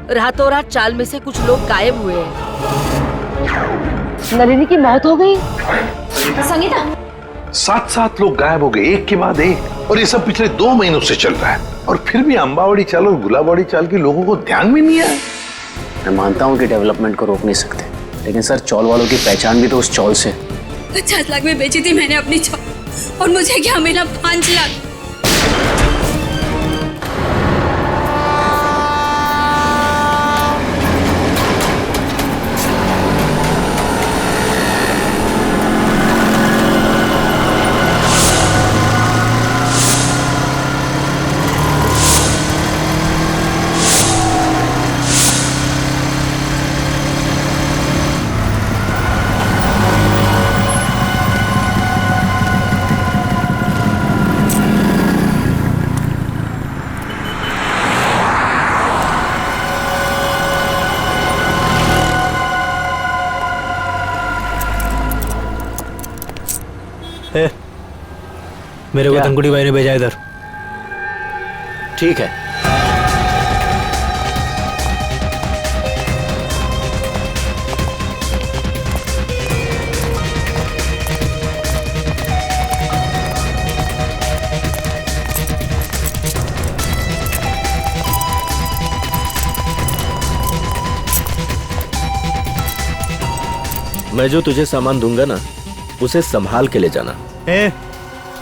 रातों रात चाल में से कुछ लोग गायब हुए हैं। नलिनी की मौत हो गई। संगीता, 7 लोग गायब हो गए, एक के बाद एक, और ये सब पिछले 2 महीनों से चल रहा है। और फिर भी अंबावड़ी चाल और गुलाबवाड़ी चाल के लोगों को ध्यान में नहीं आया। मैं मानता हूँ कि डेवलपमेंट को रोक नहीं सकते, लेकिन सर चौल वालों की पहचान भी तो उस चौल से। 50 लाख में बेची थी मैंने अपनी चौल, और मुझे क्या मिला? 5 लाख। मेरे को धनकुड़ी भाई ने भेजा इधर। ठीक है, मैं जो तुझे सामान दूंगा ना, उसे संभाल के ले जाना।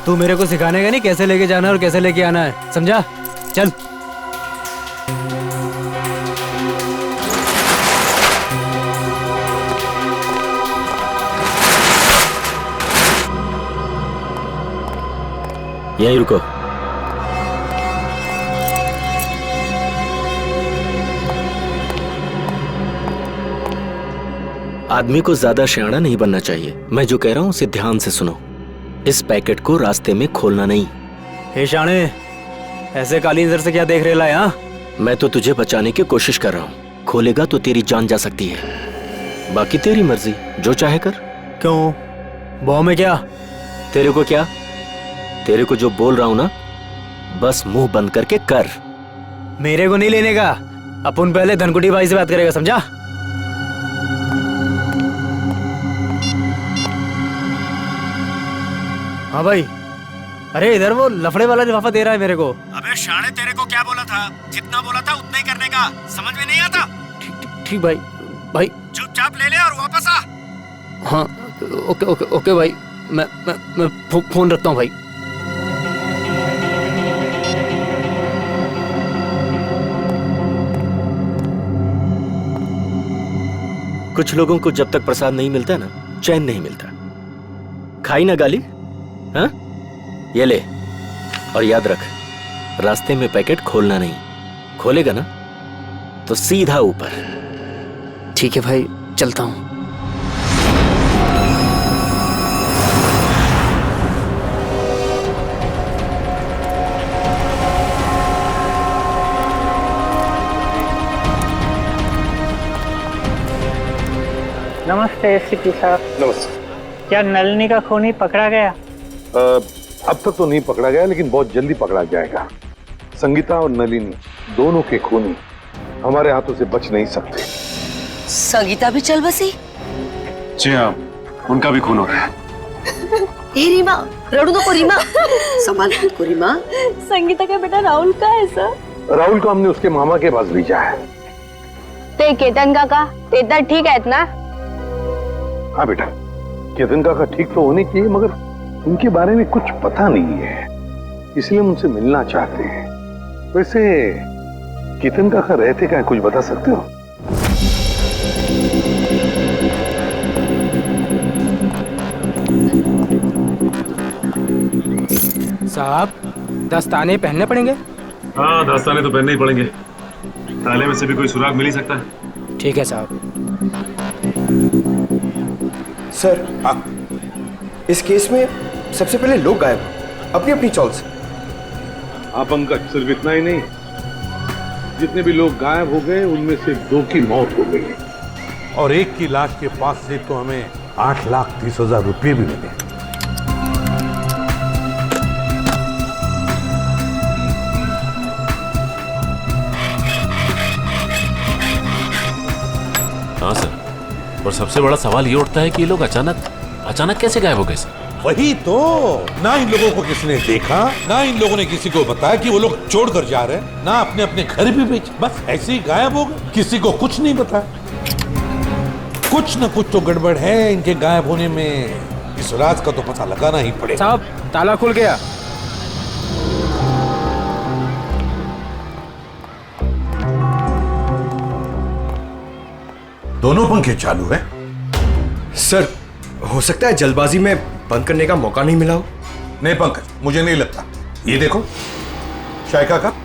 तू मेरे को सिखाने का नहीं कैसे लेके जाना और कैसे लेके आना है, समझा? चल। यहीं रुको। आदमी को ज्यादा शयाना नहीं बनना चाहिए। मैं जो कह रहा हूं उसे ध्यान से सुनो। इस पैकेट को रास्ते में खोलना नहीं। हे शाणे, ऐसे काली नजर से क्या देख रहे ला? मैं तो तुझे बचाने की कोशिश कर रहा हूँ। खोलेगा तो तेरी जान जा सकती है। बाकी तेरी मर्जी, जो चाहे कर। क्यों? बॉम्ब में क्या? तेरे को क्या? तेरे को जो बोल रहा हूँ ना, बस मुंह बंद करके कर। मेरे को नहीं लेने का। अपन पहले धनकुटी भाई से बात करेगा, समझा? हाँ भाई। अरे इधर वो लफड़े वाला लिफाफा दे रहा है मेरे को। अबे शाणे, तेरे को क्या बोला था? जितना बोला था उतना ही करने का। समझ में नहीं आता? ठीक भाई। भाई चुपचाप ले ले और वापस आ। हाँ, ओके ओके ओके भाई। मैं फोन रखता हूँ भाई। कुछ लोगों को जब तक प्रसाद नहीं मिलता ना, चैन नहीं मिलता। खाई ना गाली? हाँ, ये ले और याद रख, रास्ते में पैकेट खोलना नहीं। खोलेगा ना तो सीधा ऊपर। ठीक है भाई, चलता हूँ। नमस्ते एसपी साहब। नमस्ते। क्या नलिनी का खूनी पकड़ा गया? अब तक तो नहीं पकड़ा गया, लेकिन बहुत जल्दी पकड़ा जाएगा। संगीता और नलिनी दोनों के खूनी हमारे हाथों से बच नहीं सकते। संगीता भी चल बसी? जी हाँ, उनका भी खून हो रहा है। हे रीमा, रड़ू नको रीमा। संभाल खुद को रीमा। संगीता का बेटा राहुल का है सर? राहुल को हमने उसके मामा के पास भेजा है। ते केतन काका, ते ठीक आहेत ना? हाँ बेटा, केतन काका ठीक तो होने चाहिए, मगर उनके बारे में कुछ पता नहीं है, इसलिए हम उनसे मिलना चाहते हैं। वैसे केतन काका रहते क्या, कुछ बता सकते हो? साहब, दस्ताने पहनने पड़ेंगे? हाँ, दस्ताने तो पहनने ही पड़ेंगे। ताले में से भी कोई सुराग मिल ही सकता है। ठीक है साहब। सर, इस केस में सबसे पहले लोग गायब अपनी अपनी चौल से। हाँ पंकज, सिर्फ इतना ही नहीं, जितने भी लोग गायब हो गए उनमें से 2 की मौत हो गई और 1 की लाश के पास से तो हमें 8,30,000 रुपये भी मिले। सबसे बड़ा सवाल ये उठता है कि ये लोग अचानक कैसे गायब हो गए सर? वही तो, ना इन लोगों को किसी ने देखा, ना इन लोगों ने किसी को बताया कि वो लोग छोड़कर जा रहे हैं, ना अपने अपने घर भी बेच, बस ऐसे ही गायब हो गए, किसी को कुछ नहीं बताया। कुछ न कुछ तो गड़बड़ है इनके गायब होने में, इस राज का तो पता लगाना ही पड़ेगा। साहब ताला खुल गया। दोनों पंखे चालू हैं? सर हो सकता है जल्दबाजी में बंद करने का मौका नहीं मिला हो। नहीं पंकज, मुझे नहीं लगता। ये देखो, चाय का कप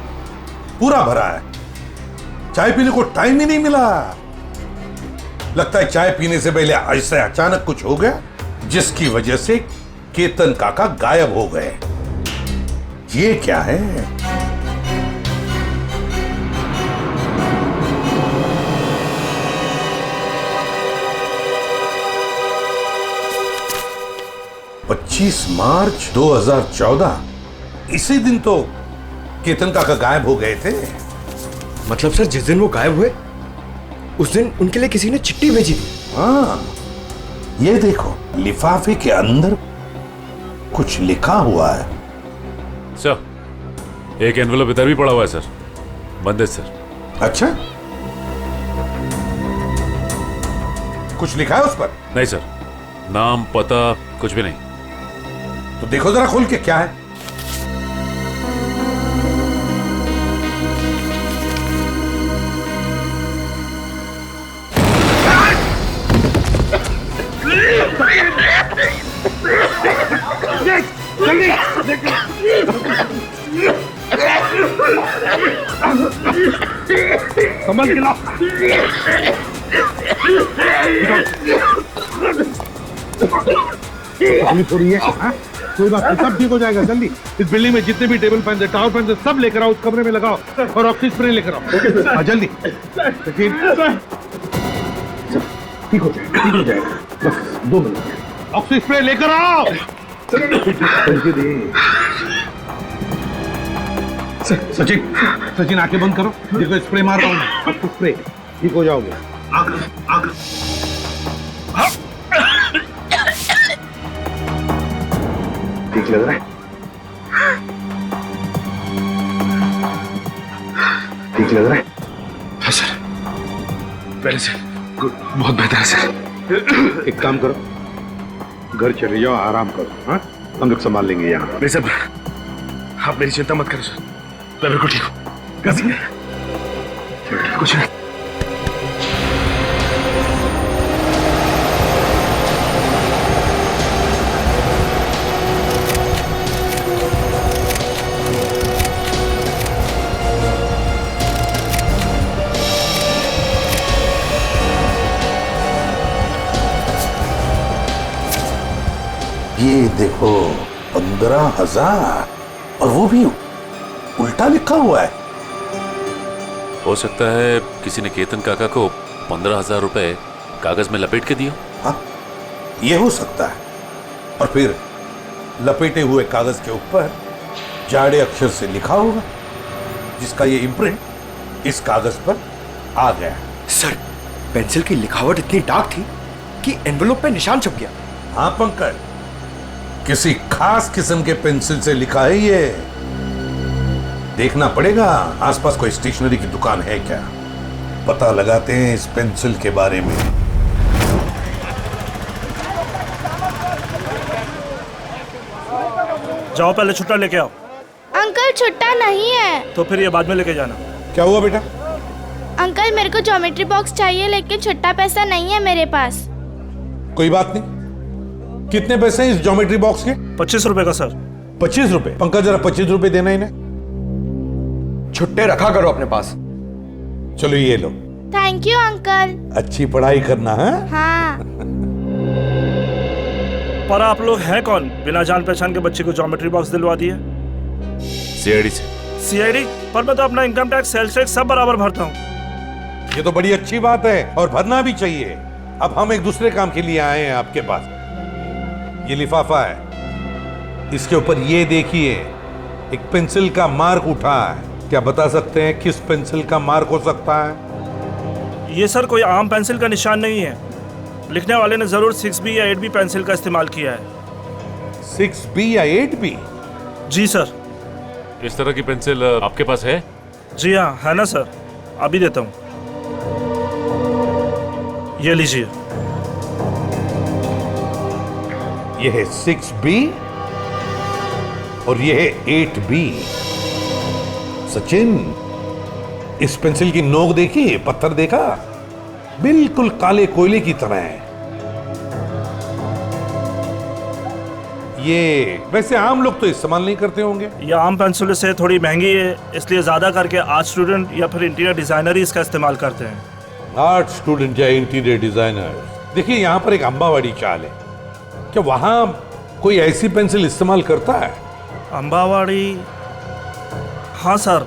पूरा भरा है, चाय पीने को टाइम ही नहीं मिला। लगता है चाय पीने से पहले ऐसे अचानक कुछ हो गया जिसकी वजह से केतन काका गायब हो गए। ये क्या है? मार्च 2014, इसी दिन तो केतन काका गायब हो गए थे। मतलब सर जिस दिन वो गायब हुए उस दिन उनके लिए किसी ने चिट्ठी भेजी थी। हाँ, ये देखो, लिफाफे के अंदर कुछ लिखा हुआ है। सर, एक एनवेलप इधर भी पड़ा हुआ है सर, बंद है सर। अच्छा, कुछ लिखा है उस पर? नहीं सर, नाम पता कुछ भी नहीं। तो देखो जरा खोल के क्या है। संभल के लाओ। तकलीफ हो रही है? हाँ? कोई बात नहीं, सब ठीक हो जाएगा जल्दी। इस बिल्डिंग में जितने भी टेबल फैन है, टावर फैन है, सब लेकर आओ, उस कमरे में लगाओ और ऑक्सीजन स्प्रे लेकर आओ। हाँ जल्दी। ठीक हो जाएगा, ठीक हो जाएगा, बस 2 मिनट। ऑक्सीजन स्प्रे लेकर आओ। सचिन आंखें बंद करो, देखो स्प्रे मार रहा हूँ मैं, आपको स्प्रे, ठीक हो जाओगे। ठीक लग रहा है? ठीक लग रहा है? हाँ सर, पहले से बहुत बेहतर है सर। एक काम करो, घर चले जाओ, आराम करो। हाँ, हम लोग संभाल लेंगे यहाँ। नहीं सर, आप मेरी चिंता मत करो सर, मैं बिल्कुल ठीक हूँ। कुछ नहीं। ये देखो, 15,000, और वो भी उल्टा लिखा हुआ है। हो सकता है किसी ने केतन काका को 15,000 रुपए कागज में लपेट के दिया। हाँ, ये हो सकता है। और फिर लपेटे हुए कागज के ऊपर जाड़े अक्षर से लिखा होगा, जिसका ये इम्प्रिंट इस कागज पर आ गया। सर पेंसिल की लिखावट इतनी डार्क थी कि एनवेलप पे निशान छप गया। हाँ पंकज, किसी खास किस्म के पेंसिल से लिखा है ये। देखना पड़ेगा आसपास कोई स्टेशनरी की दुकान है क्या, पता लगाते हैं इस पेंसिल के बारे में। जाओ पहले छुट्टा लेके आओ। अंकल छुट्टा नहीं है। तो फिर ये बाद में लेके जाना। क्या हुआ बेटा? अंकल मेरे को ज्योमेट्री बॉक्स चाहिए, लेकिन छुट्टा पैसा नहीं है मेरे पास। कोई बात नहीं, कितने पैसे हैं इस ज्योमेट्री बॉक्स के? 25 रुपए का सर। 25 रुपए? पंकज जरा 25 रुपए देना इन्हें। छुट्टे रखा करो अपने पास। चलो ये लो। Thank you uncle. अच्छी पढ़ाई करना है। हाँ। पर आप लोग हैं कौन, बिना जान पहचान के बच्चे को ज्योमेट्री बॉक्स दिलवा दिए? सीआईडी से। सीआईडी? पर मैं तो अपना इनकम टैक्स, सेल्स टैक्स सब बराबर भरता हूँ। ये तो बड़ी अच्छी बात है और भरना भी चाहिए। अब हम एक दूसरे काम के लिए आए हैं आपके पास। ये लिफाफा है, इसके ऊपर ये देखिए, एक पेंसिल का मार्क उठा है। क्या बता सकते हैं किस पेंसिल का मार्क हो सकता है? ये सर कोई आम पेंसिल का निशान नहीं है, लिखने वाले ने जरूर 6B या 8B पेंसिल का इस्तेमाल किया है। 6B या 8B? जी सर। इस तरह की पेंसिल आपके पास है? जी हाँ, है ना सर, अभी देता हूँ। ये लीजिए। ये है 6B और ये है 8B। सचिन, इस पेंसिल की नोक देखी, पत्थर देखा, बिल्कुल काले कोयले की तरह है। ये वैसे आम लोग तो इस्तेमाल नहीं करते होंगे। ये आम पेंसिल से थोड़ी महंगी है, इसलिए ज्यादा करके आर्ट स्टूडेंट या फिर इंटीरियर डिजाइनर ही इसका इस्तेमाल करते हैं। आर्ट स्टूडेंट या इंटीरियर डिजाइनर। देखिए, यहाँ पर एक अंबावाड़ी चाल है, क्या वहां कोई ऐसी पेंसिल इस्तेमाल करता है? अंबावाड़ी? हाँ सर,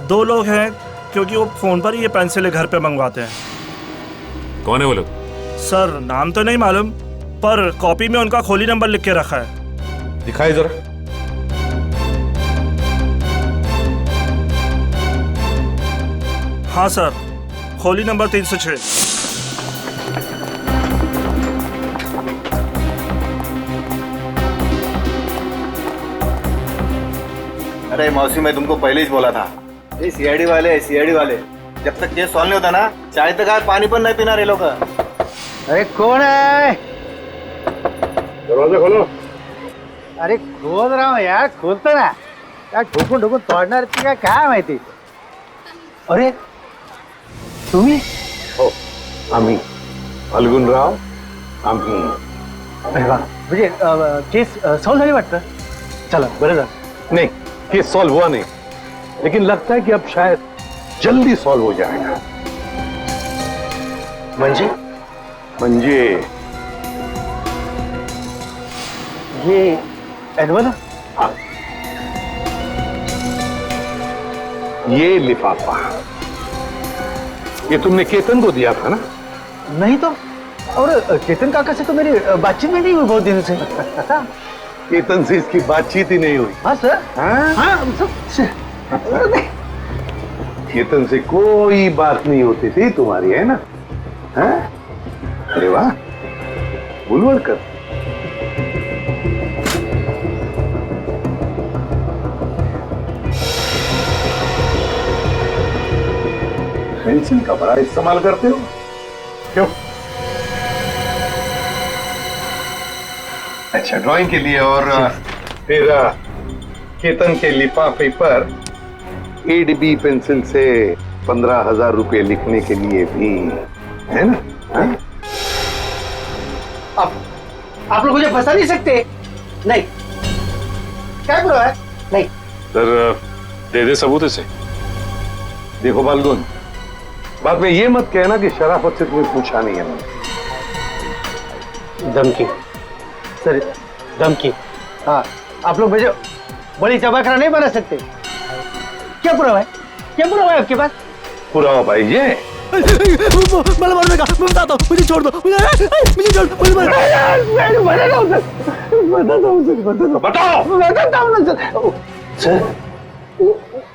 2 लोग हैं, क्योंकि वो फोन पर ही ये पेंसिलें घर पे मंगवाते हैं। कौन है वो लोग? सर नाम तो नहीं मालूम, पर कॉपी में उनका खोली नंबर लिख के रखा है। दिखाई जरा। हाँ सर, खोली नंबर 306। अरे मौसी, मैं तुमको पहले ही बोला था, ये सीआईडी वाले जब तक केस सॉल्व नहीं होता ना, चाय तक आज पानी पर नहीं पीना रे लोग। अरे कौन है? दरवाजा खोलो। अरे खोल रहा हूँ यार, खोलतो ना यार, ठोकून ठोकून तोडणार ती काय माहिती. अरे तुम्ही? हो, आम्ही फाल्गुनराव, आम्ही. अरे वा, म्हणजे केस सॉल्व झाली वाटतं. चला बरं झालं. नहीं, केस सॉल्व हुआ नहीं, लेकिन लगता है कि अब शायद जल्दी सॉल्व हो जाएगा। म्हणजे ये एनवलप? हाँ, ये लिफाफा, ये तुमने केतन को दिया था ना? नहीं तो, और केतन काका से तो मेरी बातचीत भी नहीं हुई बहुत दिनों से. केतन से इसकी बातचीत ही नहीं हुई? हाँ सर. हाँ केतन से कोई बात नहीं होती थी तुम्हारी, है ना? हाँ? अरे वाह, बुलवड़कर. पेंसिल का बड़ा इस्तेमाल करते हो, क्यों? अच्छा, ड्राइंग के लिए. और फिर केतन के लिफाफे पर 8B पेंसिल से 15,000 रुपए लिखने के लिए भी, है ना? हाँ? आप लोग मुझे फंसा नहीं सकते. नहीं, क्या बुरा है? नहीं सर, दे दे सबूत इसे. देखो फाल्गुन, बाद में ये मत कहना कि शराफत से तुम्हें पूछा नहीं है मैंने. धमकी सर, धमकी. हाँ, आप लोग मुझे बड़ी चबाखरा नहीं बना सकते. क्या पुरावा है? क्या पुरावा है आपके पास? पुरावा भाई ये मला मारने का, मैं बताता हूँ, मुझे छोड़ दो, मुझे छोड़, मुझे बताता हूँ सर.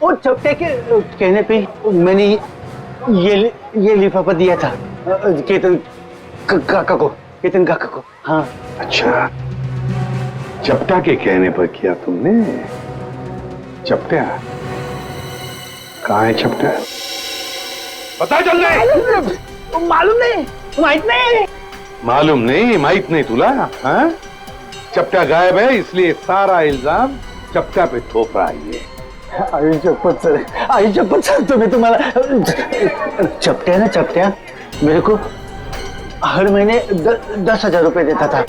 वो चपटे के कहने पे मैंने ये लिफाफा दिया था केतन काका को. हाँ. अच्छा, चपटा के कहने पर किया तुमने? चपटा कहाँ है? चपटा पता चल रहा? मालूम नहीं, माहित नहीं. मालूम नहीं, माहित नहीं तुला? हाँ? चपटा गायब है, इसलिए सारा इल्जाम चपटा पे थोप रहा है ये. आई शपथ सर, तुम्हें तुम्हारा चपट्या मेरे को हर महीने 10,000 रुपए देता था.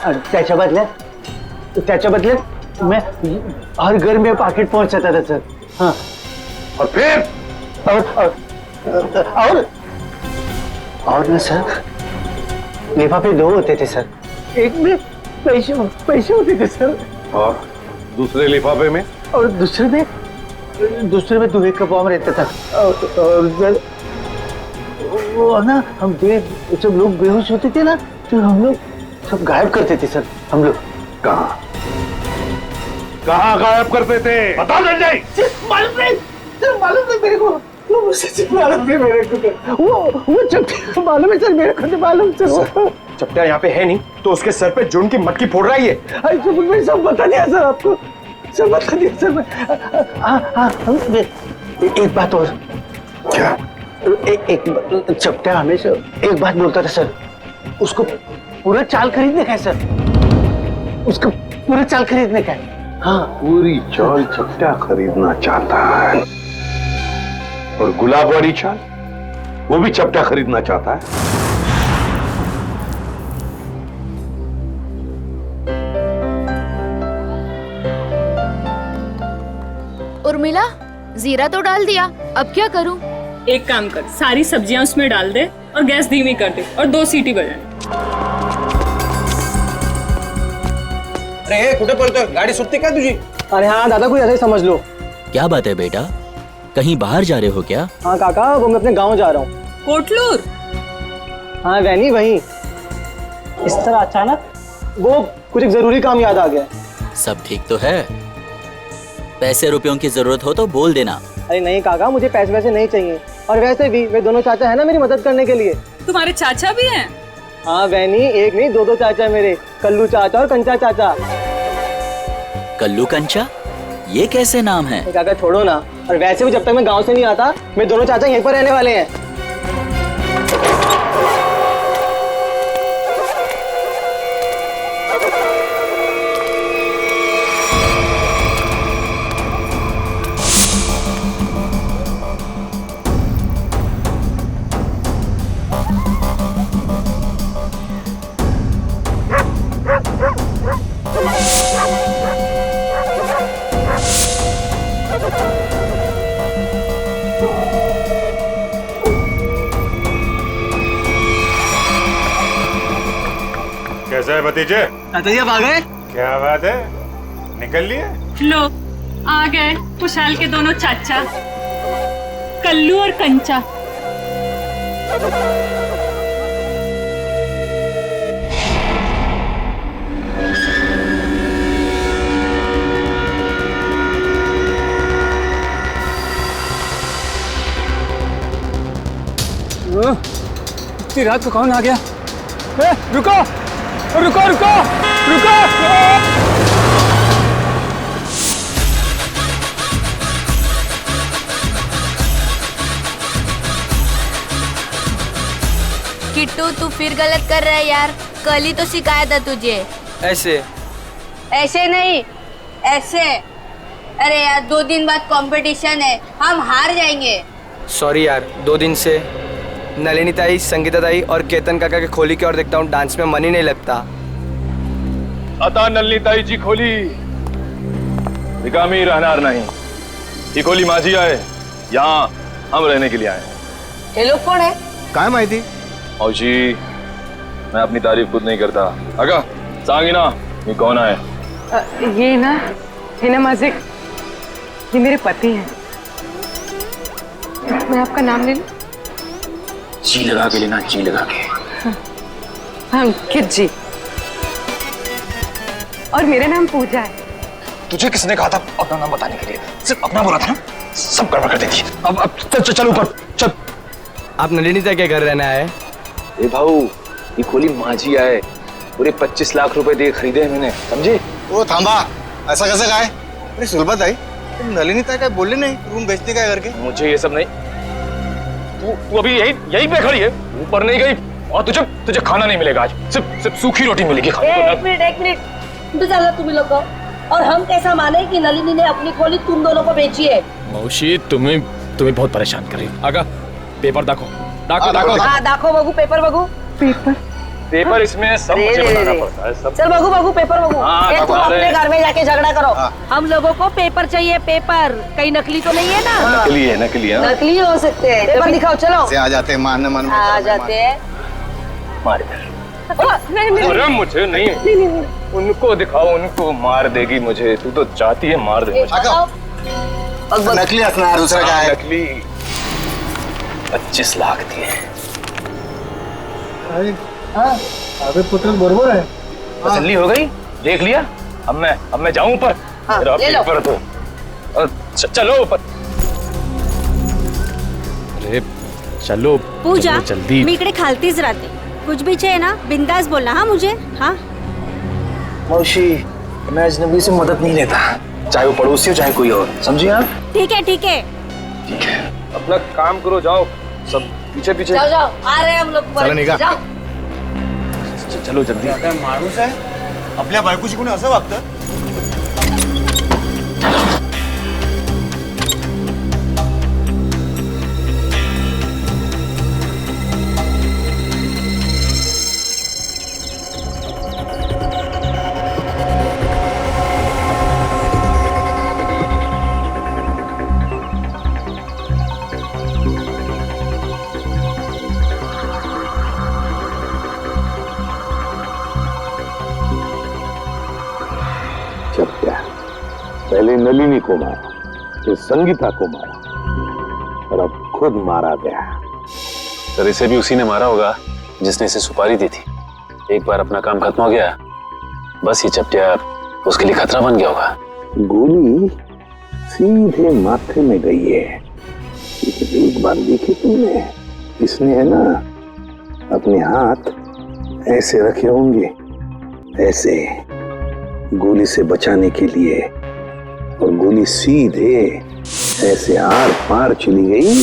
और त्याच्या बदल्यात मैं हर घर में पाकिट पहुंचाता था सर. हाँ. और फिर और ना सर, लिफाफे 2 होते थे सर. एक में पैसे होते थे सर, और दूसरे लिफाफे में? और दूसरे में दुहे का बॉम्ब रहता था. और सर वो ना, हम जब लोग बेहोश होते थे ना, तो हम लोग सब गायब करते थे सर. हम लोग कहाँ गायब करते थे? बता संजय. मालूम नहीं मेरे को. सच मालूम नहीं मेरे को, वो चपटा मालूम है सर, मेरे को नहीं मालूम सर। चपटा यहाँ पे है नहीं तो उसके सर पे जुन की मटकी फोड़ रहा है ये। मैं सब बता दिया सर आपको, सब बता दिया सर मैं। हाँ, एक बात और। क्या? एक चपटा हमेशा एक बात बोलता था सर, उसको पूरा चाल खरीदने का है सर, उसको पूरा चाल खरीदने का है। हाँ, पूरी चाल चपटा खरीदना चाहता है, और गुलाब वाली चाल वो भी चपटा खरीदना चाहता है। उर्मिला, जीरा तो डाल दिया, अब क्या करूं? एक काम कर, सारी सब्जियां उसमें डाल दे और गैस धीमी कर दे और 2 सीटी बजाए। अरे कुठे पळतोय, गाडी सुटते काय तुझी? अरे हाँ दादा, कोई ऐसा ही समझ लो। क्या बात है बेटा, कहीं बाहर जा रहे हो क्या? हाँ काका, वो मैं अपने गांव जा रहा हूँ। कोटलूर? हाँ वैनी, वही। इस तरह अचानक वो कुछ एक जरूरी काम याद आ गया। सब ठीक तो है? पैसे रुपयों की जरूरत हो तो बोल देना। अरे नहीं काका, मुझे पैसे वैसे नहीं चाहिए, और वैसे भी वे दोनों चाचा है ना मेरी मदद करने के लिए। तुम्हारे चाचा भी हैं? हाँ वैनी, एक नहीं 2 चाचा मेरे, कल्लू चाचा और कंचा चाचा। कल्लू कंचा, ये कैसे नाम है? काका छोड़ो ना, और वैसे भी जब तक मैं गांव से नहीं आता मेरे दोनों चाचा यहीं पर रहने वाले हैं। कैसा है भतीजे? चाचा जी आप आ गए? क्या बात है, निकल लिए? लो, आ गए खुशहाल के दोनों चाचा, कल्लू और कंचा। इतनी रात को कौन आ गया? रुको रुको रुको रुको! किट्टू, तू फिर गलत कर रहा है यार, कल ही तो सिखाया था तुझे। ऐसे ऐसे नहीं, ऐसे। अरे यार 2 दिन बाद कंपटीशन है, हम हार जाएंगे। सॉरी यार, 2 दिन से नलिनी ताई, संगीता ताई और केतन काका के खोली की ओर देखता हूँ, डांस में मन ही नहीं लगता। आता नलिनी ताई जी खोली, निकामी रहनार नहीं। ये खोली माझी आए, यहाँ हम रहने के लिए आए। ये लोग कौन है? काय माहिती? औजी, मैं अपनी तारीफ खुद नहीं करता। अगा सांगी ना, ये कौन आए? ये ना माझे, ये मेरे पति हैं। मैं आपका नाम ले लूं? जी लगा के लेना, जी लगा के। हाँ अंकित जी, और मेरा नाम पूजा है। तुझे किसने कहा था अपना नाम बताने के लिए? सिर्फ अपना बोला था ना, सब गड़बड़ कर देती। अब चल ऊपर चल। आप नलिनी ताई के घर रहने आए? ए भाऊ, ये खोली माझी आए, पूरे 25 लाख रुपए दे खरीदे हैं मैंने, समझे? वो थांबा, ऐसा कैसे कहा है? अरे सुलभा ताई, तुम नलिनी ताई का बोले नहीं रूम बेचने का करके? मुझे ये सब नहीं। तू अभी यही पे खड़ी है, ऊपर नहीं गई, और तुझे खाना नहीं मिलेगा आज, सिर्फ सूखी रोटी मिलेगी खाने को। एक मिनट, तो चलो तुम लोग को, और हम कैसा माने कि नलिनी ने अपनी खोली तुम दोनों को बेची है? मौसी, तुम्हें बहुत परेशान कर रही है। आगा पेपर दाखो। हाँ दाखो बगू, पेपर बगू। पेपर इसमें सब मुझे बताना पड़ता है, सब। चल बगू पेपर बगू। हाँ, तुम अपने घर में जाके झगड़ा करो। हम लोगों को पेपर चाहिए, पेपर। कहीं नकली तो नहीं है ना? नकली है, नकली है। नकली हो सकते हैं, पेपर दिखाओ। चलो से आ जाते हैं, मारने आ जाते हैं। मारे अरे मुझे नहीं, उनको दिखाओ, उनको मार देगी मुझे। तू तो चाहती है मार दे मुझे। नकली हंसना है, दूसरा क्या है? नकली 25 लाख दिए। अबे पुत्र बरोबर है। तसल्ली हो गई, देख लिया। अब मैं जाऊं ऊपर? ले लो। तो चलो ऊपर। अरे चलो पूजा चलो जल्दी. मी इकडे खालतीच राहते. कुछ भी चाहिए ना बिंदास बोलना हाँ मुझे. हाँ मौसी, मैं अजनबी से मदद नहीं लेता, चाहे वो पड़ोसी हो चाहे कोई और, समझिए आप? ठीक है ठीक है. ठीक है, अपना काम करो, जाओ सब पीछे पीछे. जाओ जाओ आ रहे हैं हम लोग. चला निघा. जाओ. चलो जल्दी. माणूस आहे आपल्या बायकोशी कोणी असं वागतं? पहले नलिनी को मारा, फिर संगीता को मारा और अब खुद मारा गया. सर इसे भी उसी ने मारा होगा जिसने इसे सुपारी दी थी. एक बार अपना काम खत्म हो गया, बस ये चपटिया उसके लिए खतरा बन गया होगा. गोली सीधे माथे में गई है. एक बार देखी तुमने, इसने है ना अपने हाथ ऐसे रखे होंगे, ऐसे गोली से बचाने के लिए, और गोली सीधे ऐसे आर पार चली गई,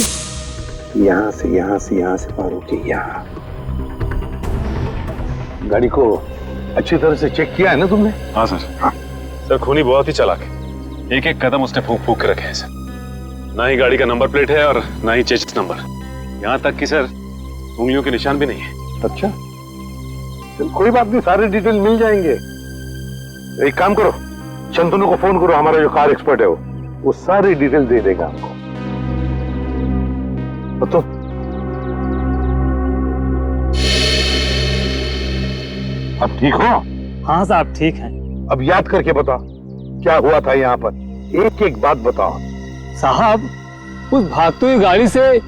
यहां से पार होके यहाँ. गाड़ी को अच्छी तरह से चेक किया है ना तुमने? हाँ सर. हाँ. सर खूनी बहुत ही चालाक है. एक एक कदम उसने फूंक फूंक के रखे हैं सर. ना ही गाड़ी का नंबर प्लेट है और ना ही चेसिस नंबर. यहाँ तक कि सर उंगलियों के निशान भी नहीं है. अच्छा चल कोई बात नहीं, सारे डिटेल मिल जाएंगे. एक काम करो, शंतनु को फोन करो, हमारा जो कार एक्सपर्ट है वो सारी डिटेल दे देगा हमको. तो अब ठीक हो? हाँ साहब ठीक है. अब याद करके बताओ क्या हुआ था यहाँ पर, एक एक बात बताओ. साहब उस भागती हुई गाड़ी से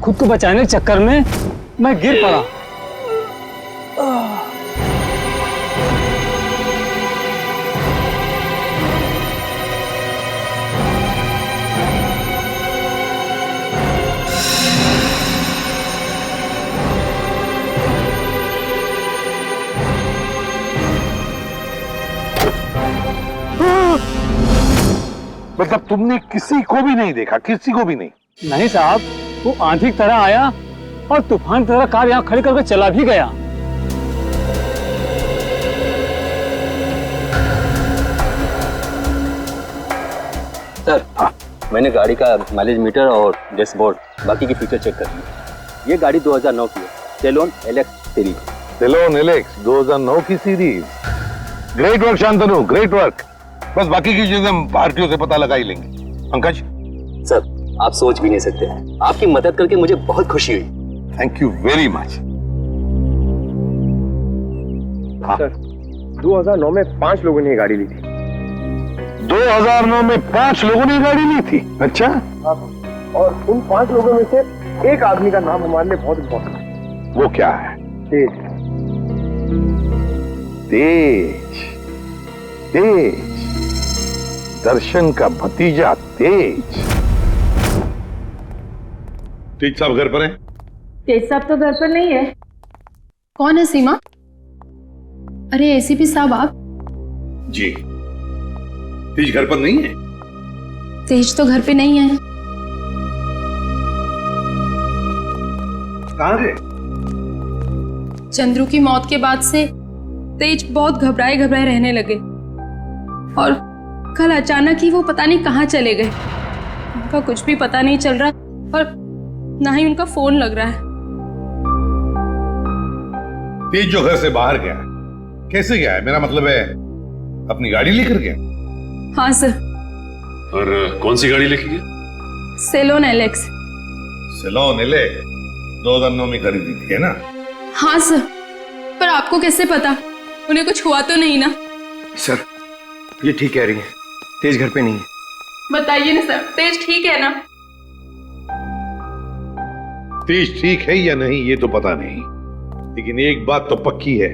खुद को बचाने के चक्कर में मैं गिर पड़ा. मतलब तुमने किसी को भी नहीं देखा? किसी को भी नहीं? नहीं साहब, वो आंधी की तरह आया और तूफान की तरह कार यहाँ खड़ी करके चला भी गया. सर हाँ, मैंने गाड़ी का माइलेज मीटर और डैशबोर्ड बाकी की फीचर चेक कर ली. ये गाड़ी 2009 की है, सेलोन एलेक्स सीरीज. सेलोन एलेक्स 2009 की सीरीज. Great work Shantanu, great work. बस बाकी की चीजें हम भारतीयों से पता लगा ही लेंगे. पंकज सर आप सोच भी नहीं सकते, आपकी मदद करके मुझे बहुत खुशी हुई. Thank you very much. Sir 2009 में 5 लोगों ने गाड़ी ली थी. 2009 में 5 लोगों ने गाड़ी ली थी? अच्छा. और उन 5 लोगों में से एक आदमी का नाम हमारे लिए बहुत इम्पोर्टेंट है. वो क्या है? तेज. तेज. तेज, दर्शन का भतीजा तेज. तेज साहब घर पर हैं? तेज साहब तो घर पर नहीं है. कौन है सीमा? अरे एसीपी साहब आप? जी. तेज घर पर नहीं है? तेज तो घर पे नहीं है. कहाँ गए? चंद्रू की मौत के बाद से तेज बहुत घबराए घबराए रहने लगे और कल अचानक ही वो पता नहीं कहाँ चले गए. उनका कुछ भी पता नहीं चल रहा और ना ही उनका फोन लग रहा है. तेज जो घर से बाहर गया कैसे गया है? मेरा मतलब है अपनी गाड़ी लेकर गया? हाँ सर. और कौन सी गाड़ी लेके गया? Salon Alex. सेलोन एलेक्स 2009 में खरीदी थी है ना? हाँ सर, पर आपको कैसे पता? उन्हें कुछ हुआ तो नहीं ना? सर ये ठीक कह रही है, तेज घर पे नहीं है. बताइए ना सर, तेज ठीक है ना? तेज ठीक है या नहीं ये तो पता नहीं, लेकिन एक बात तो पक्की है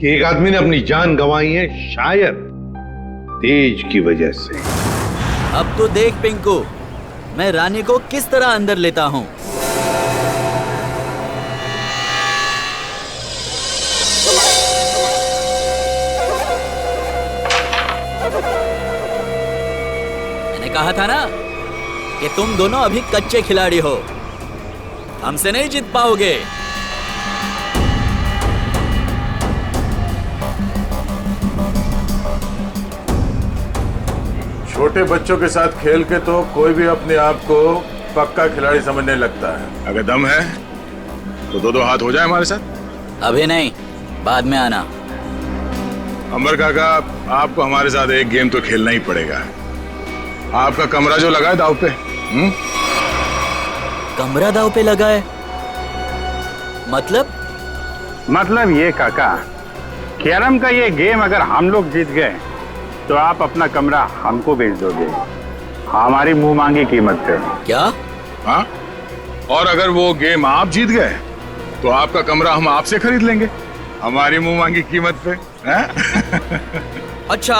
कि एक आदमी ने अपनी जान गंवाई है, शायद तेज की वजह से. अब तो देख पिंकू, मैं रानी को किस तरह अंदर लेता हूँ। मैंने कहा था ना कि तुम दोनों अभी कच्चे खिलाड़ी हो, हमसे नहीं जीत पाओगे। छोटे बच्चों के साथ खेल के तो कोई भी अपने आप को पक्का खिलाड़ी समझने लगता है। अगर दम है तो दो हाथ हो जाए हमारे साथ। अभी नहीं, बाद में आना। अंबर काका, आपको हमारे साथ एक गेम तो खेलना ही पड़ेगा। आपका कमरा जो लगा है दाव पे। कमरा दाव पे लगा है? मतलब ये काका, कैरम का ये गेम अगर हम लोग जीत गए तो आप अपना कमरा हमको बेच दोगे, हमारी मुंह मांगी कीमत पे। क्या? हाँ, और अगर वो गेम आप जीत गए तो आपका कमरा हम आपसे खरीद लेंगे, हमारी मुंह मांगी कीमत पे। अच्छा,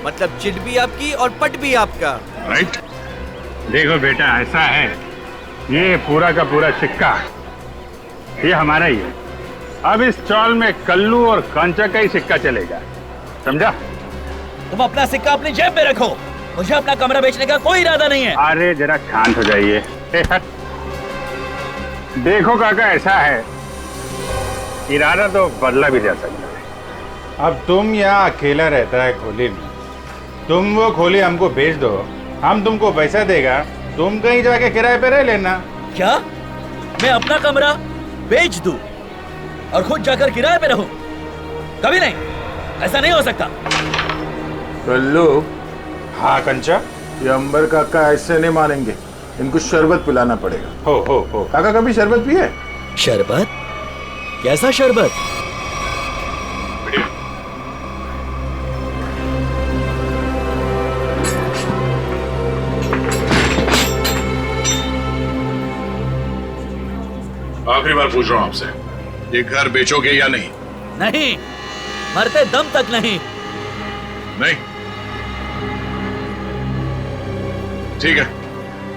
मतलब चिट भी आपकी और पट भी आपका। राइट। देखो बेटा, ऐसा है, ये पूरा का पूरा सिक्का ये हमारा ही है। अब इस चौल में कल्लू और कांचा का ही सिक्का चलेगा, समझा? तुम अपना सिक्का अपनी जेब में रखो, मुझे अपना कमरा बेचने का कोई इरादा नहीं है। अरे जरा शांत हो जाइए। देखो काका, ऐसा है, इरादा तो बदला भी जा सकता है। अब तुम यहाँ अकेला रहता है खोली में, तुम वो खोली हमको बेच दो, हम तुमको पैसा देगा, तुम कहीं जाके किराए पे रह लेना। क्या मैं अपना कमरा बेच दूं और खुद जाकर किराए पे रहूं? कभी नहीं, ऐसा नहीं हो सकता। कल्लू। हाँ कंचा, ये अंबर काका ऐसे नहीं मानेंगे, इनको शरबत पिलाना पड़ेगा। हो काका, कभी शरबत पिए? शरबत? कैसा शरबत? आखिरी बार पूछ रहा हूं आपसे, ये घर बेचोगे या नहीं? नहीं, मरते दम तक नहीं। नहीं? ठीक है,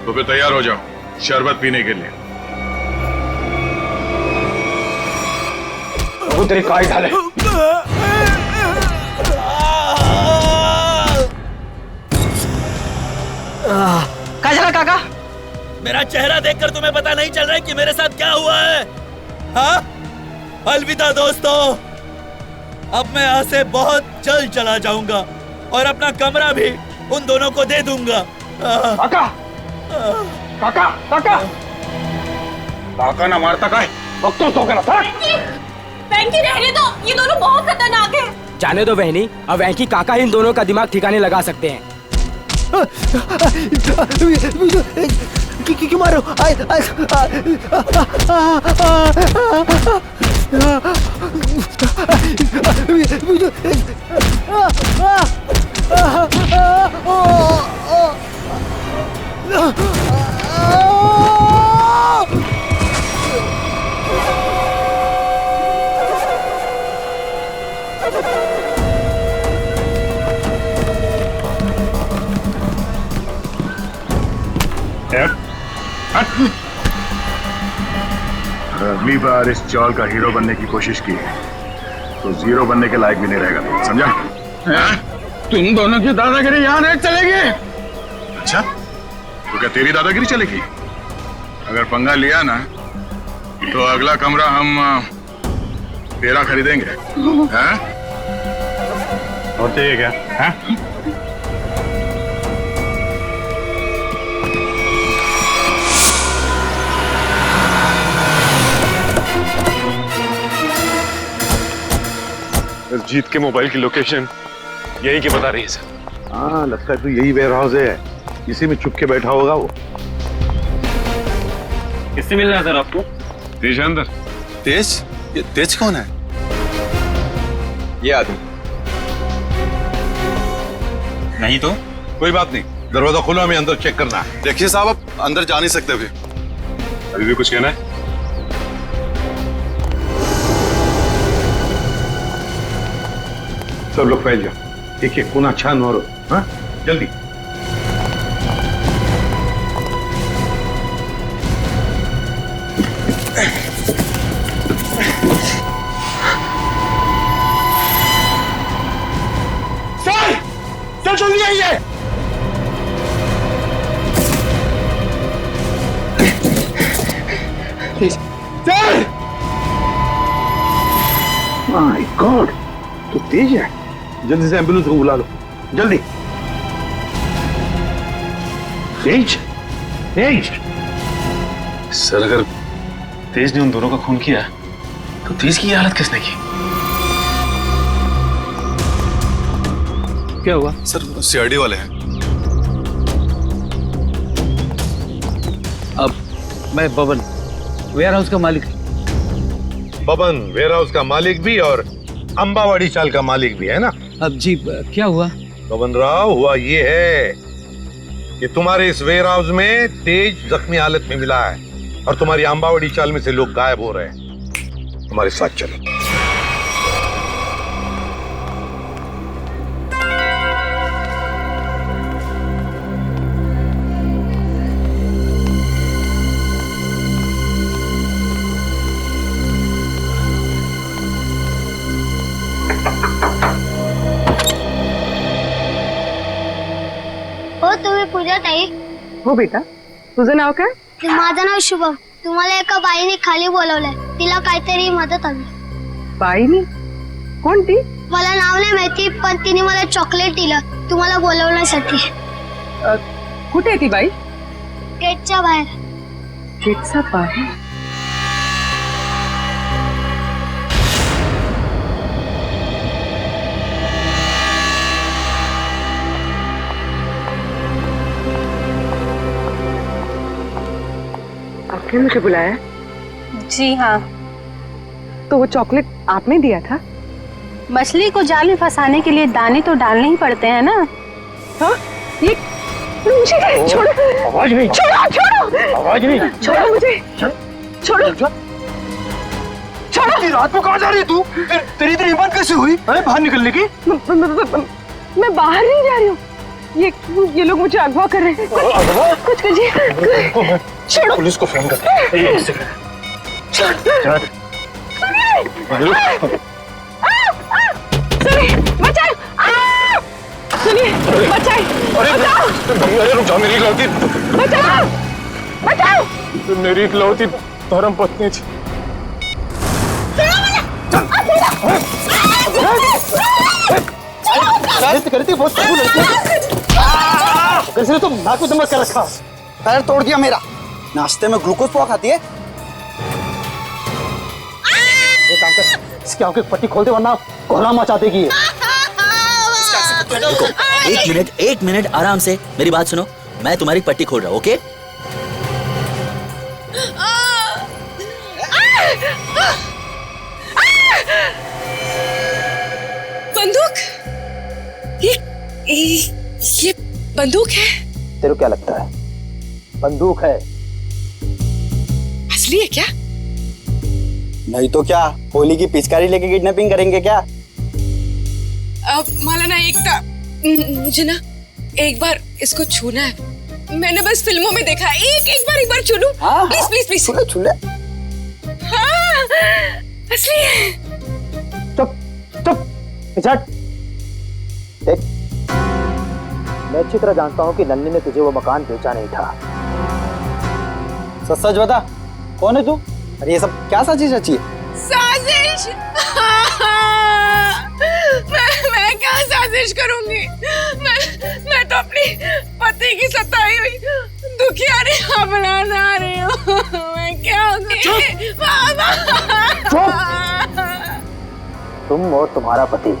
तो फिर तैयार हो जाओ शरबत पीने के लिए। वो तेरी काय ढाले। क्या चला काका? मेरा चेहरा देखकर तुम्हें पता नहीं चल रहा है कि मेरे साथ क्या हुआ है? हाँ? अलविदा दोस्तों, अब मैं यहाँ से बहुत जल्द चला जाऊंगा और अपना कमरा भी उन दोनों को दे दूंगा। काका, काका, काका, काका ना मारता का है, वक्तों तो करा था। वेंकी रहने दो, ये दोनों बहुत खतरनाक है। जाने दो बहनी, अब वेंकी काका इन दोनों का दिमाग ठिकाने लगा सकते हैं। क्यों मारो? अगली बार इस चौल का हीरो बनने की कोशिश की तो जीरो बनने के लायक भी नहीं रहेगा, समझा? तुम दोनों की दादागिरी यहाँ नहीं चलेगी। अच्छा, तो क्या तेरी दादागिरी चलेगी? अगर पंगा लिया ना तो अगला कमरा हम तेरा खरीदेंगे। हैं? और चाहिए क्या? हैं? इस जीत के मोबाइल की लोकेशन यही की बता रही है सर। हाँ, लगता है तो यही वेयर हाउस है, इसी में छुप के बैठा होगा वो। किससे मिलना है सर आपको? तेज अंदर। तेज? ये तेज कौन है? ये आदमी नहीं तो कोई बात नहीं, दरवाजा खोलो, हमें अंदर चेक करना है। देखिए साहब, आप अंदर जा नहीं सकते अभी। अभी भी कुछ कहना है? सब लोग फैल जाओ, एक एक कोना छान मारो। हाँ, जल्दी। सर! माय गॉड, तो तेज है। जल्दी से एम्बुलेंस को बुला लो, जल्दी। तेज, तेज। सर अगर तेज ने उन दोनों का खून किया तो तेज की ये हालत किसने की? क्या हुआ? सर सीआईडी वाले हैं। अब मैं बबन वेयर हाउस का मालिक। बबन वेयर हाउस का मालिक भी और अंबावाड़ी चाल का मालिक भी है ना? अब जी क्या हुआ? बबन राव, हुआ ये है कि तुम्हारे इस वेयर हाउस में तेज जख्मी हालत में मिला है और तुम्हारी अंबावाड़ी चाल में से लोग गायब हो रहे हैं। हमारे साथ चलो। हो तुम्ही पूजा ताई? हो बेटा, तुझं नाव काय? माझं नाव शुभम. तुम्हाला एका बाईने खाली बोलवलंय. तिला काहीतरी मदत हवी. बाईनी? कोणती? मला नाव नाही माहिती, पण तिने मला चॉकलेट दिलं तुम्हाला बोलवण्यासाठी. कुठे आहे ती बाई? गेटच्या बाहेर. गेटच्या बाहेर? आपने मुझे बुलाया? जी हाँ। तो वो चॉकलेट आपने दिया था? मछली को जाल में फंसाने के लिए दाने तो डालने ही पड़ते हैं ना। हाँ? ये मुझे छोड़ो। आवाज नहीं। छोड़ो, छोड़ो। आवाज नहीं। छोड़ो मुझे। छोड़ो। इतनी रात को कहाँ जा रही है तू? तेरी इतनी हिम्मत कैसे हुई? अरे बाहर निकलने की? मैं बाहर नहीं जा रही हूँ। ये लोग मुझे अगवा कर रहे हैं। कुछ कीजिए। छोड़ो। पुलिस को फोन कर। सुनिए, बचाओ! सुनिए, बचाए! बचाओ! अरे रुक जाओ, मेरी गलती। बचाओ! बचाओ! मेरी इकलौती धर्म पत्नी थी। करती बहुत कैसे तुम नाक में दमक कर रखा? पैर तोड़ दिया मेरा। नाश्ते में ग्लूकोज पोहा खाती है? ये काम कर, इसकी आंखें पट्टी खोल दे वरना कोहरा मचा देगी ये। एक मिनट आराम से मेरी बात सुनो। मैं तुम्हारी पट्टी खोल रहा हूँ, ओके? बंदूक? ये बंदूक है? तेरे को क्या लगता है? बंदूक है। असली है क्या? नहीं तो क्या, होली की पिचकारी लेके किडनैपिंग करेंगे क्या? अब माला ना मुझे ना एक बार इसको छूना है। मैंने बस फिल्मों में देखा है। एक बार छू लूं? Please please please. छू ले। हाँ, असली है। चुप। देख, मैं अच्छी तरह जानता हूँ कि नन्नी ने तुझे वो मकान बेचा नहीं था। सच बता, कौन है तू? अरे ये सब क्या साजिश रची है? साजिश? मैं क्या साजिश करूंगी? मैं तो अपनी पति की सताई हुई दुखियारी अपना रही हूँ। मैं क्या तुम और तुम्हारा पति,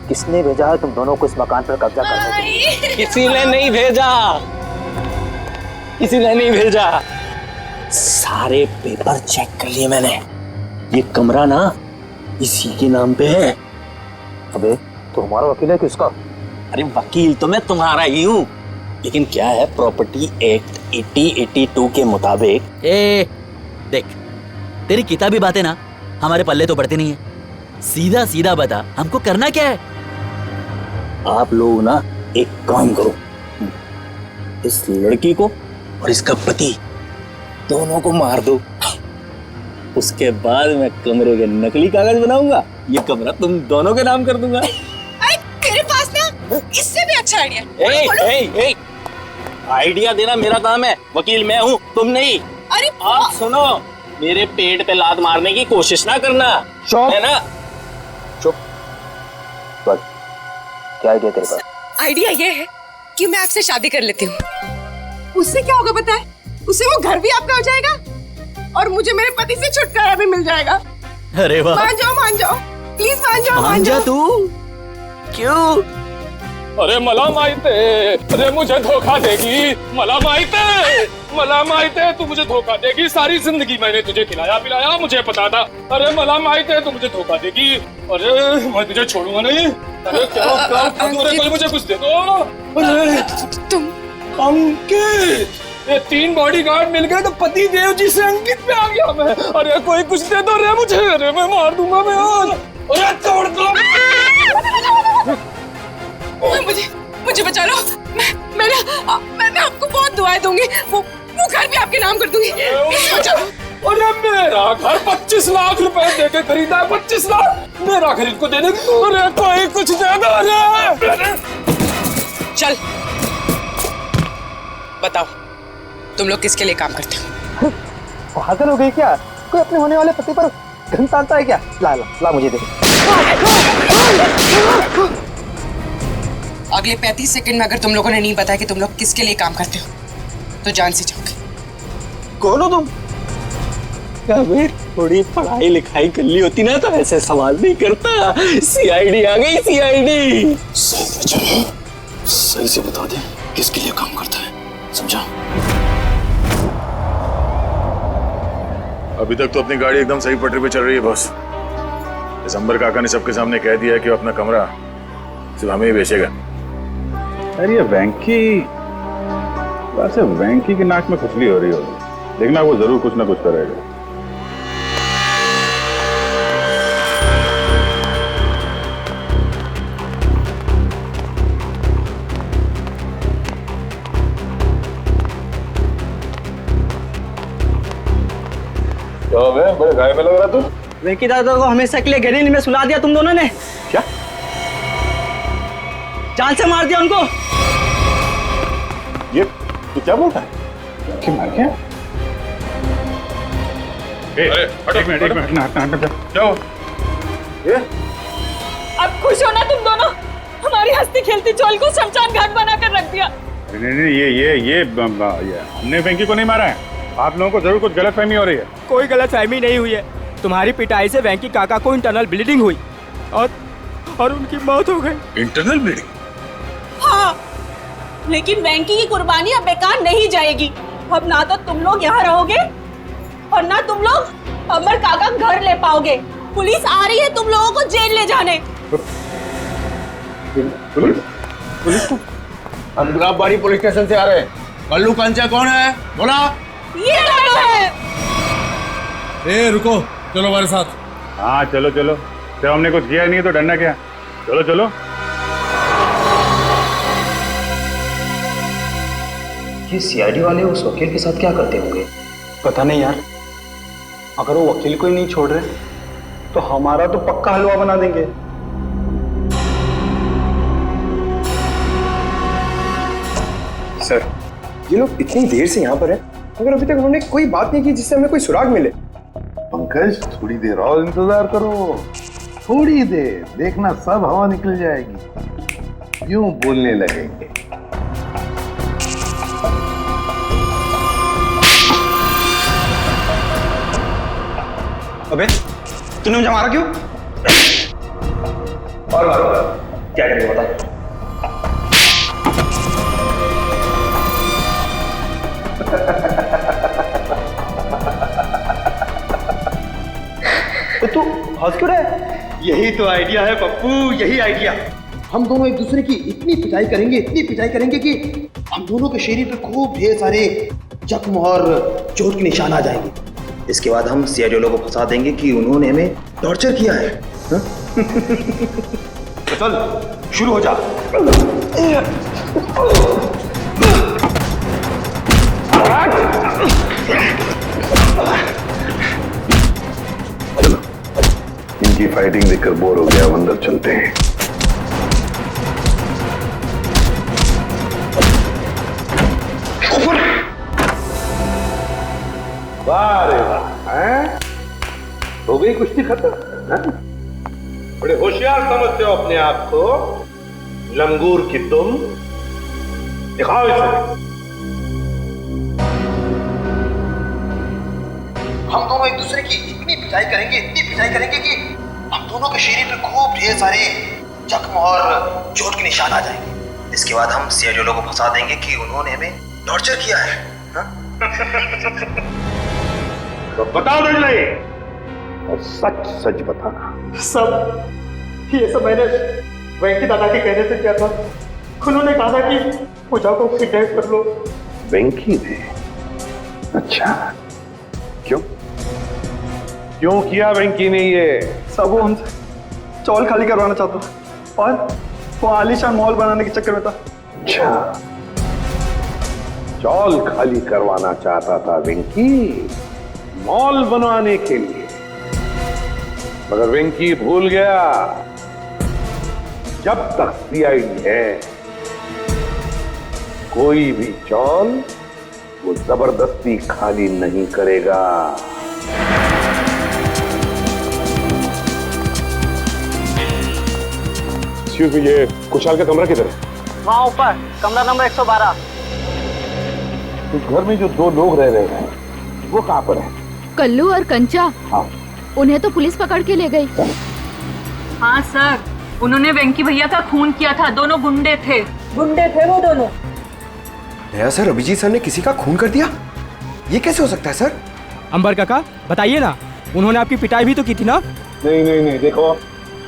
किसने भेजा है तुम दोनों को इस मकान पर कब्जा करने के लिए? किसी ने नहीं भेजा। किसी ने नहीं भेजा। सारे पेपर चेक कर लिए मैंने। ये कमरा ना इसी के नाम पे है। अबे तो हमारा वकील है किसका? अरे वकील तो मैं तुम्हारा ही हूँ, लेकिन क्या है, प्रॉपर्टी एक्ट 8082 के मुताबिक। देख, तेरी किताबी बातें ना हमारे पल्ले तो पड़ती नहीं है। सीधा सीधा बता, हमको करना क्या है? आप लोग ना एक काम करो, इस लड़की को और इसका पति दोनों को मार दो। उसके बाद मैं कमरे के नकली कागज बनाऊंगा, ये कमरा तुम दोनों के नाम कर दूंगा। अरे तेरे पास ना इससे भी अच्छा आइडिया। आइडिया देना मेरा काम है, वकील मैं हूँ, तुम नहीं। अरे आप सुनो, मेरे पेट पे लात मारने की कोशिश ना करना, है ना? चुप। क्या आइडिया तेरे पास? आइडिया ये है कि मैं आपसे शादी कर लेती हूँ। उससे क्या होगा पता है? उससे वो घर भी आपका हो जाएगा और मुझे मेरे पति से छुटकारा भी मिल जाएगा। अरे वाह, मान जाओ, प्लीज मान जाओ। तू क्यों? अरे मला माहित है, अरे मुझे धोखा देगी, मला माहित है तू मुझे धोखा देगी। सारी जिंदगी मैंने तुझे खिलाया पिलाया, मुझे पता था। अरे मला माहित है तू मुझे धोखा देगी। अरे मैं तुझे छोड़ूंगा नहीं। अरे क्या कोई मुझे कुछ दे दो। अरे तुम अंकित, ये 3 बॉडीगार्ड मिल गए तो पति देव जी से अंकित पे आ गया मैं। अरे कोई कुछ दे दो रे मुझे, अरे मैं मार दूंगा मैं आज। अरे छोड़ दो मुझे बचा लो। मैं आपको बहुत दुआएं दूंगी, वो घर भी आपके नाम कर दूंगी। अरे मेरा घर 25 लाख रुपए देके खरीदा है, 25 लाख मेरा घर इनको दे दे। अरे कोई कुछ दे दो। अरे चल बताओ, तुम लोग किसके लिए काम करते हो? पागल हो गई क्या? कोई अपने होने वाले पति पर घन तानता है क्या? ला मुझे दे। अगले 35 सेकंड में अगर तुम लोगों ने नहीं बताया कि तुम लोग किसके लिए काम करते हो तो जान से जाओगे। कौन हो तुम? अबे थोड़ी पढ़ाई लिखाई कर ली होती ना तो ऐसे सवाल नहीं करता। सीआईडी आ गई, सीआईडी। सही से बता दे किसके लिए काम करता है, समझा? अभी तक तो अपनी गाड़ी एकदम सही पटरी पे चल रही है बॉस। दिसंबर काका ने सबके सामने कह दिया कि वो अपना कमरा सिर्फ हमें ही बेचेगा। अरे ये वेंकी, वैसे वेंकी की नाक में खुजली हो रही होगी, देखना वो जरूर कुछ ना कुछ करेगा। बड़े गाय में लग रहा तू। वेंकी दादा को हमेशा के लिए गहरी में सुला दिया तुम दोनों ने। क्या? जान से मार दिया उनको। ये तू क्या बोलता है? कि मार क्या? एक मिनट जाओ। ये अब खुश हो ना तुम दोनों? हमारी हंसती खेलती चोल को शमशान घाट बनाकर रख दिया। नहीं, ये हमने वेंकी को नहीं मारा है। आप लोगों को जरूर कुछ गलतफहमी हो रही है। कोई गलतफहमी नहीं हुई है। तुम्हारी पिटाई से वेंकी काका को इंटरनल ब्लीडिंग हुई और उनकी मौत हो गई। Internal bleeding? हाँ, लेकिन वेंकी की कुर्बानी अब बेकार नहीं जाएगी। अब ना तो तुम लोग यहाँ रहोगे और ना तुम लोग अमर काका घर ले पाओगे। पुलिस आ रही है तुम लोगों को जेल ले जाने। पुलिस? हम गुलाबबाड़ी पुलिस स्टेशन से आ रहे हैं। कल्लू कंचा कौन है? बोला। ये कल्लू है। ए रुको, चलो हमारे साथ। हाँ चलो। जब हमने कुछ किया नहीं तो डरना क्या? चलो। ये सीआईडी वाले उस वकील के साथ क्या करते होंगे? पता नहीं यार। अगर वो वकील को ही नहीं छोड़ रहे तो हमारा तो पक्का हलवा बना देंगे। सर, ये लोग इतनी देर से यहाँ पर हैं, मगर अभी तक उन्होंने कोई बात नहीं की जिससे हमें कोई सुराग मिले। पंकज, थोड़ी देर और इंतजार करो। थोड़ी देर देखना, सब हवा निकल जाएगी। यूं बोलने लगेंगे। अबे तूने मुझे मारा क्यों? और मारो, क्या करेंगे बता? तो तू हंस क्यों रहा है? यही तो आइडिया है पप्पू, यही आइडिया। हम दोनों एक दूसरे की इतनी पिटाई करेंगे कि हम दोनों के शरीर पे खूब ढेर सारे जख्म और चोट के निशान आ जाएंगे। इसके बाद हम सीआईडी लोगों को फंसा देंगे कि उन्होंने हमें टॉर्चर किया है। तो चल शुरू हो जा। इनकी फाइटिंग देखकर बोर हो गया, अब अंदर चलते हैं। वाह रे वाह, हैं? हो गई कुश्ती खत्म, हैं? बड़े होशियार समझते हो अपने आप को, लंगूर की तुम। दिखाओ इसे। हम दोनों एक दूसरे की इतनी पिटाई करेंगे कि हम दोनों के शरीर पे खूब ढेर सारे जख्म और चोट के निशान आ जाएंगे। इसके बाद हम सीआईडी वालों को फंसा देंगे कि उन्होंने हमें टॉर्चर किया है। तो बताओ नहीं, और सच सच बताना। सब ये सब मैंने वेंकी दादा के कहने से किया था। उन्होंने कहा था कि पूजा को किडनैप कर लो। वेंकी ने? अच्छा, क्यों क्यों किया वेंकी ने ये? सब वो हमसे चौल खाली करवाना चाहता था और वो आलीशान मॉल बनाने के चक्कर में था। अच्छा, चौल खाली करवाना चाहता था वेंकी, मॉल बनवाने के लिए। मगर वेंकी भूल गया, जब तक सीआईडी है कोई भी चौल वो जबरदस्ती खाली नहीं करेगा। ये कुशाल का कमरा किधर है? वहाँ ऊपर कमरा नंबर 112। उस घर में जो दो लोग रह रहे हैं वो कहाँ पर है? कल्लू और कंचा। हाँ। उन्हें तो पुलिस पकड़ के ले गई। हाँ सर, उन्होंने वेंकी भैया का खून किया था। दोनों गुंडे थे वो दोनों। नया सर, अभिजीत सर ने किसी का खून कर दिया? ये कैसे हो सकता है सर? अंबर काका बताइए ना, उन्होंने आपकी पिटाई भी तो की थी ना? नहीं, देखो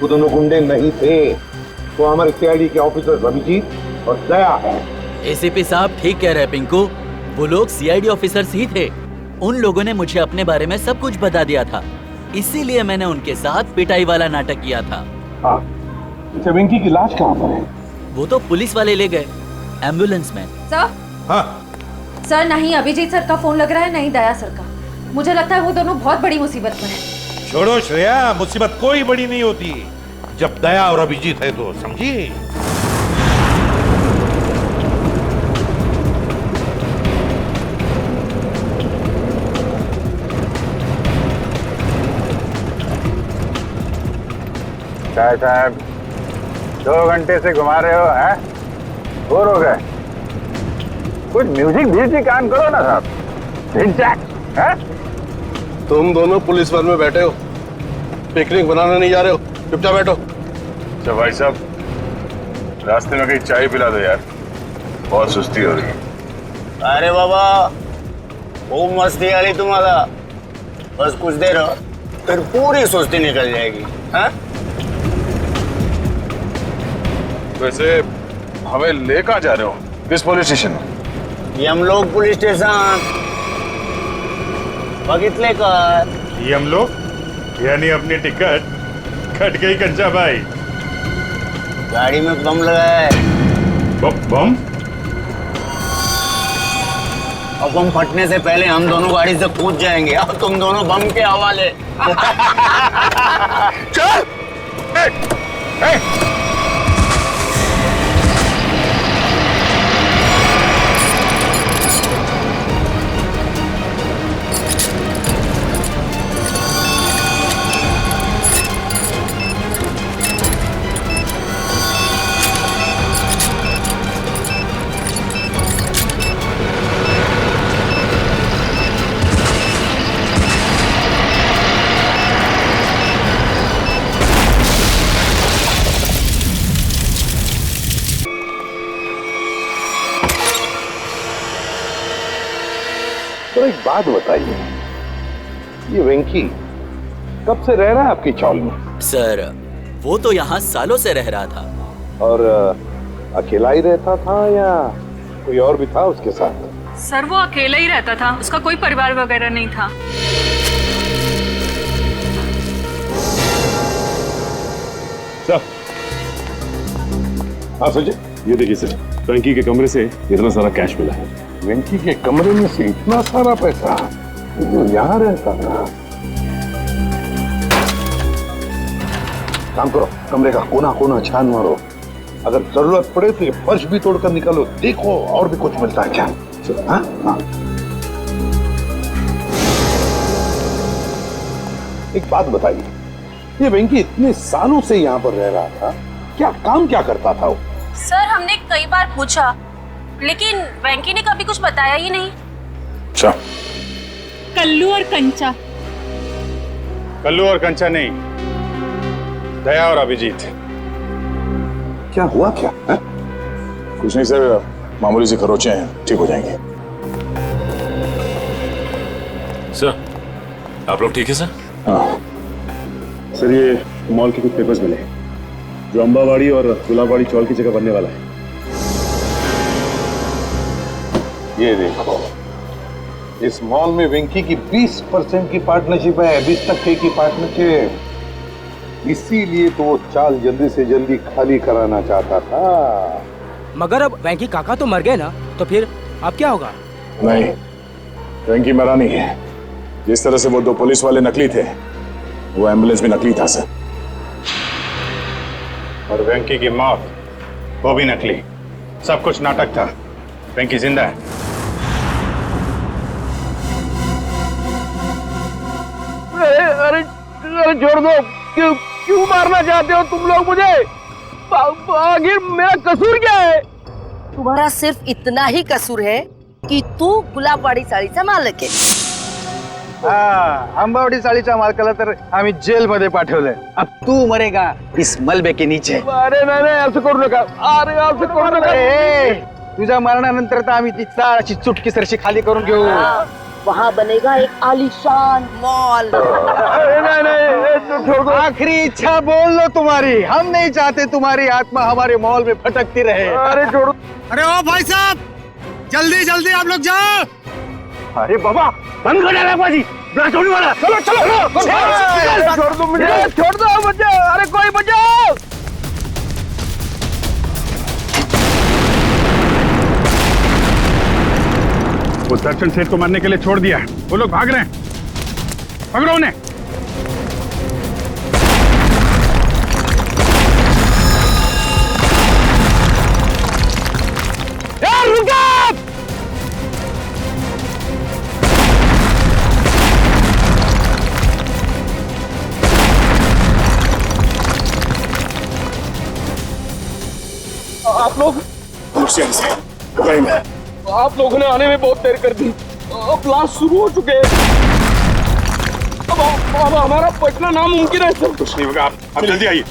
वो दोनों गुंडे नहीं थे, वो हमारे सीआईडी के ऑफिसर अभिजीत और दया है। एसीपी साहब ठीक कह रहे हैं पिंकू, वो लोग सीआईडी ऑफिसर्स ही थे। उन लोगों ने मुझे अपने बारे में सब कुछ बता दिया था, इसीलिए मैंने उनके साथ पिटाई वाला नाटक किया था। हाँ, वेंकी की लाश कहाँ पर है? वो तो पुलिस वाले ले गए एम्बुलेंस में। सर? हाँ सर, नहीं अभिजीत सर का फोन लग रहा है, नहीं दया सर का। मुझे लगता है वो दोनों बहुत बड़ी मुसीबत में हैं। छोड़ो श्रेया, मुसीबत कोई बड़ी नहीं होती जब दया और अभिजीत है तो, समझी? चाय साहब 2 घंटे से घुमा रहे हो, हैं? बोर हो गए? कुछ म्यूजिक ऑन करो ना साहब। हैं? तुम दोनों पुलिस वन में बैठे हो, पिकनिक बनाने नहीं जा रहे हो, चुपचाप बैठो। अच्छा भाई साहब, रास्ते में कहीं चाय पिला दो यार, बहुत सुस्ती हो रही है। अरे बाबा, खूब मस्ती आ रही तुम्हारा। बस कुछ देर फिर पूरी सुस्ती निकल जाएगी। हाँ? वैसे हमें ले कहाँ जा रहे हो? किस पुलिस स्टेशन? यमलोक पुलिस स्टेशन। बघितले का? यमलोक यानी अपनी टिकट कट गई कंचा भाई। गाड़ी में बम लगा है। बम? और बम फटने से पहले हम दोनों गाड़ी से कूद जाएंगे और तुम दोनों बम के हवाले। चल! तो एक बात बताइए, ये वेंकी कब से रह रहा है आपकी चौल में? सर, वो तो यहाँ सालों से रह रहा था। और अकेला ही रहता था या कोई और भी था उसके साथ? सर, वो अकेला ही रहता था, उसका कोई परिवार वगैरह नहीं था। सर, हाँ सोचिए, ये देखिए सर, वेंकी के कमरे से इतना सारा कैश मिला है। वेंकी के कमरे में से इतना सारा पैसा जो यहाँ रहता था? काम करो, कमरे का कोना कोना छान मारो, अगर जरूरत पड़े तो ये फर्श भी तोड़कर निकालो, देखो और भी कुछ मिलता है क्या। हाँ? हाँ। एक बात बताइए, ये वेंकी इतने सालों से यहाँ पर रह रहा था, क्या करता था वो? सर हमने कई बार पूछा, लेकिन वेंकी ने कभी कुछ बताया ही नहीं। अच्छा, कल्लू और कंचा। कल्लू और कंचा नहीं, दया और अभिजीत। क्या हुआ क्या है? कुछ नहीं सर, मामूली से खरोचे हैं, ठीक हो जाएंगे। सर, आप लोग ठीक है सर? हाँ सर, ये मॉल के कुछ पेपर्स मिले जो अंबावाड़ी और गुलाबवाड़ी चौल की जगह बनने वाला है। ये देखो, इस मॉल में वेंकी की 20% की पार्टनरशिप है, 20% की पार्टनरशिप। इसीलिए तो वो चाल जल्दी से जल्दी खाली कराना चाहता था। मगर अब वेंकी काका तो मर गए ना, तो फिर अब क्या होगा? नहीं, वेंकी मरा नहीं है। जिस तरह से वो 2 पुलिस वाले नकली थे, वो एम्बुलेंस भी नकली था सर। और वेंकी की मौत, वो भी नकली। सब कुछ नाटक था। वेंकी जिंदा है। अरे छोड़ दो, क्यों मारना चाहते हो तुम लोग मुझे? आखिर मेरा कसूर क्या है? तुम्हारा सिर्फ इतना ही कसूर है कि तू गुलाबवाडी चाळीचा मालक आहे। आंबावडी चाळीच्या मालकाला तर आम्ही जेल मध्ये पाठवलंय। अब तू मरेगा इस मलबे के नीचे। अरे नाही, असं करू नका। अरे असं करू नका। तुझ्या मरणानंतर तर आम्ही ती चाळ अशी चुटकी सरशी खाली करून घेऊ। वहाँ बनेगा एक आलीशान मॉल। आखिरी इच्छा बोल लो तुम्हारी। हम नहीं चाहते तुम्हारी आत्मा हमारे मॉल में भटकती रहे। अरे छोड़ो। अरे ओ भाई साहब, जल्दी जल्दी आप लोग जाओ। अरे बाबा, बंद कर डाला बाजी, ब्लास्ट होने वाला। चलो छोड़ दो मुझे, छोड़ दो मुझे। अरे कोई बचाओ। वो दर्शन सेठ को मारने के लिए छोड़ दिया, वो लोग भाग रहे हैं। पकड़ो उन्हें। आप लोग आप लोगों ने आने में बहुत देर कर दी। अब ब्लास्ट शुरू हो चुके हैं। अब हमारा बचना नामुमकिन है सर। कुछ नहीं होगा, आप जल्दी आइए।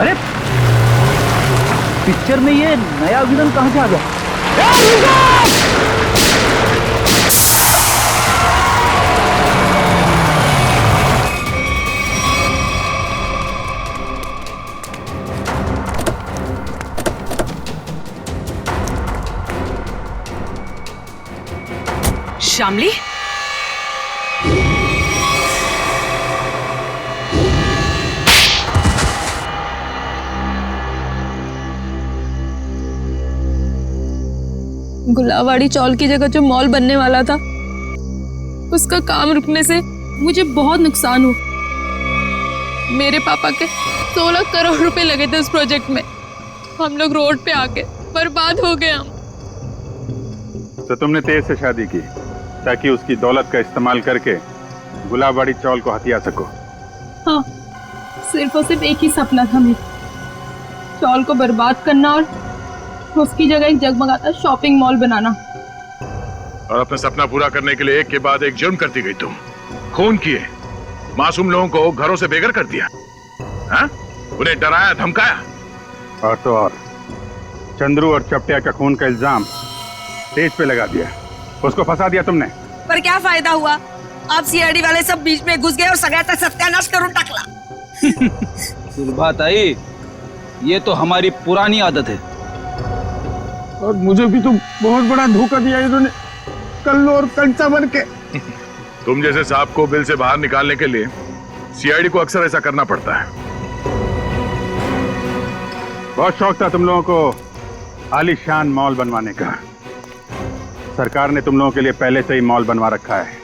अरे पिक्चर में ये नया विलन कहां से आ गया? श्यामली, गुलाबवाड़ी चौल की जगह जो मॉल बनने वाला था, उसका काम रुकने से मुझे बहुत नुकसान हुआ। मेरे पापा के 16 करोड़ रुपए लगे थे उस प्रोजेक्ट में। हम लोग रोड पे आके बर्बाद हो गए। हम तो तुमने तेज से शादी की ताकि उसकी दौलत का इस्तेमाल करके गुलाबवाड़ी चौल को हथिया सको। हाँ, सिर्फ और सिर्फ एक ही सपना था मेरा, चौल को बर्बाद करना और उसकी जगह एक जगमगाता शॉपिंग मॉल बनाना। और अपना सपना पूरा करने के लिए एक के बाद एक जुर्म करती गई तुम। खून किए, मासूम लोगों को घरों से बेघर कर दिया, हाँ? उन्हें डराया धमकाया। और तो और चंद्रू और चपटिया का खून का इल्जाम तेज पे लगा दिया, उसको फंसा दिया तुमने। पर क्या फायदा हुआ? आप सीआईडी वाले सब बीच में घुस गए और सगळ्याचा सत्यानाश करून टाकला। सुरभाताई, ये तो हमारी पुरानी आदत है। और मुझे भी तो बहुत बड़ा धोखा दिया इन्होंने, कल्लू और कंचा बन के। तुम जैसे सांप को बिल से बाहर निकालने के लिए सीआईडी को अक्सर ऐसा करना पड़ता है। बहुत शौक था तुम लोगों को आलीशान मॉल बनवाने का। सरकार ने तुम लोगों के लिए पहले से ही मॉल बनवा रखा है।